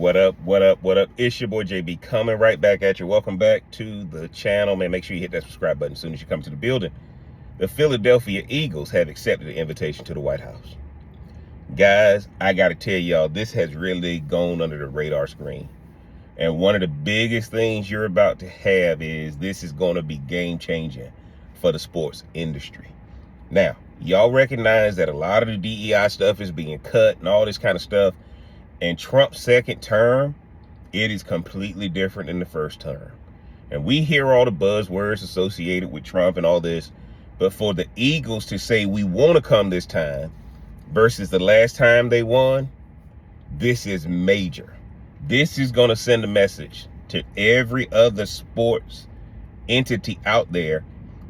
What up, what up, what up? It's your boy JB coming right back at you. Welcome back to the channel, man. Make sure you hit that subscribe button as soon as you come to the building. The Philadelphia Eagles have accepted the invitation to the White House. Guys, I got to tell y'all, this has really gone under the radar screen. And one of the biggest things you're about to have is this is going to be game changing for the sports industry. Now, y'all recognize that a lot of the DEI stuff is being cut and all this kind of stuff. In Trump's second term, it is completely different than the first term. And we hear all the buzzwords associated with Trump and all this, but for the Eagles to say we want to come this time versus the last time they won, this is major. This is going to send a message to every other sports entity out there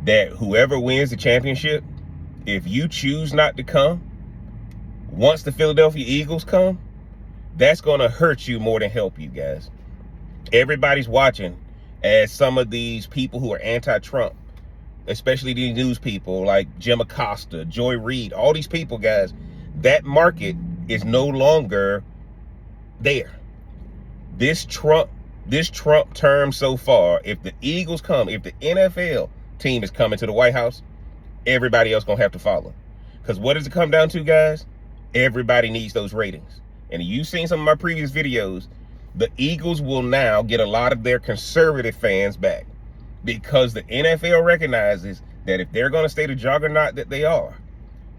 that whoever wins the championship, if you choose not to come, once the Philadelphia Eagles come, that's going to hurt you more than help you, guys. Everybody's watching as some of these people who are anti-Trump, especially these news people like Jim Acosta, Joy Reid, all these people, guys, that market is no longer there. This Trump term so far, if the Eagles come, if the NFL team is coming to the White House, everybody else going to have to follow. Because what does it come down to, guys? Everybody needs those ratings. And you've seen some of my previous videos, the Eagles will now get a lot of their conservative fans back because the NFL recognizes that if they're going to stay the juggernaut that they are,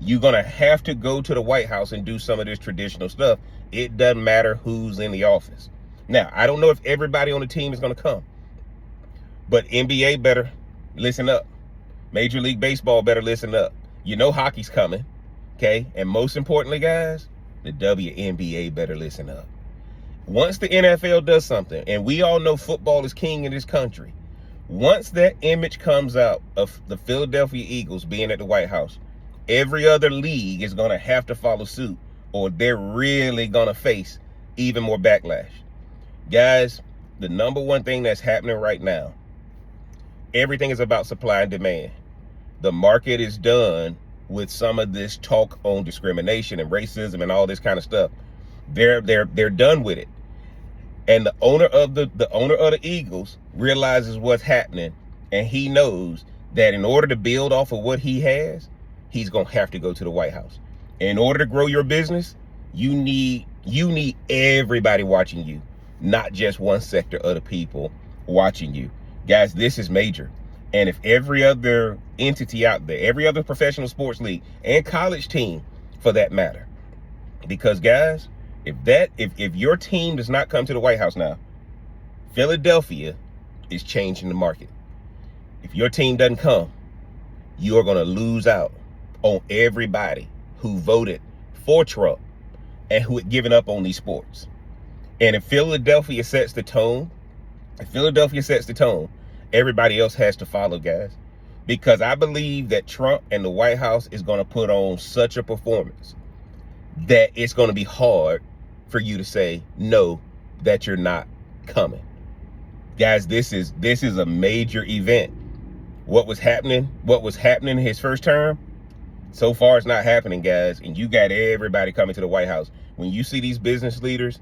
you're going to have to go to the White House and do some of this traditional stuff. It doesn't matter who's in the office. Now, I don't know if everybody on the team is going to come, but NBA better listen up. Major League Baseball better listen up. You know hockey's coming, okay? And most importantly, guys, the WNBA better listen up. Once the NFL does something, and we all know football is king in this country, once that image comes out of the Philadelphia Eagles being at the White House, every other league is going to have to follow suit, or they're really going to face even more backlash. Guys, the number one thing that's happening right now, everything is about supply and demand. The market is done with some of this talk on discrimination and racism and all this kind of stuff. They're done with it. And the owner of the Eagles realizes what's happening, and he knows that in order to build off of what he has, he's gonna have to go to the White House. In order to grow your business, you need everybody watching you, not just one sector of the people watching you. Guys, this is major. And if every other entity out there, every other professional sports league and college team for that matter, because guys, if your team does not come to the White House now, Philadelphia is changing the market. If your team doesn't come, you are going to lose out on everybody who voted for Trump and who had given up on these sports. And if Philadelphia sets the tone, everybody else has to follow, guys, because I believe that Trump and the White House is going to put on such a performance that it's going to be hard for you to say no, that you're not coming. Guys, this is a major event. What was happening in his first term, so far it's not happening, guys. And you got everybody coming to the White House. When you see these business leaders,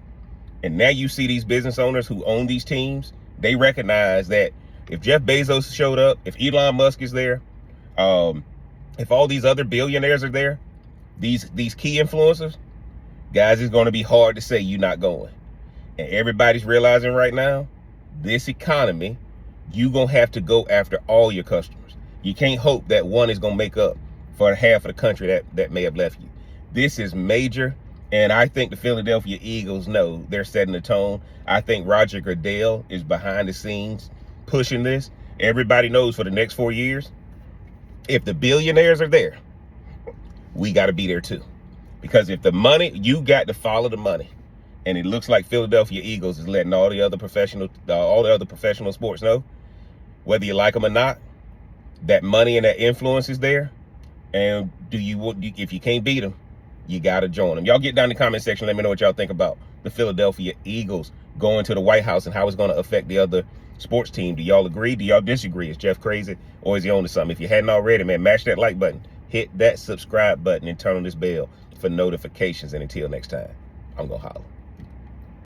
and now you see these business owners who own these teams, they recognize that if Jeff Bezos showed up, if Elon Musk is there, if all these other billionaires are there, these key influencers, guys, it's going to be hard to say you're not going. And everybody's realizing right now, this economy, you're going to have to go after all your customers. You can't hope that one is going to make up for half of the country that may have left you. This is major. And I think the Philadelphia Eagles know they're setting the tone. I think Roger Goodell is behind the scenes pushing this. Everybody knows for the next 4 years, if the billionaires are there, we got to be there too. Because if the money, you got to follow the money. And it looks like Philadelphia Eagles is letting all the other professional sports know, whether you like them or not, that money and that influence is there. And if you can't beat them, you got to join them. Y'all get down in the comment section. Let me know what y'all think about the Philadelphia Eagles going to the White House and how it's going to affect the other sports team. Do y'all agree? Do y'all disagree? Is Jeff crazy, or is he on to something? If you hadn't already, man, mash that like button, hit that subscribe button, and turn on this bell for notifications. And until next time, I'm going to holler.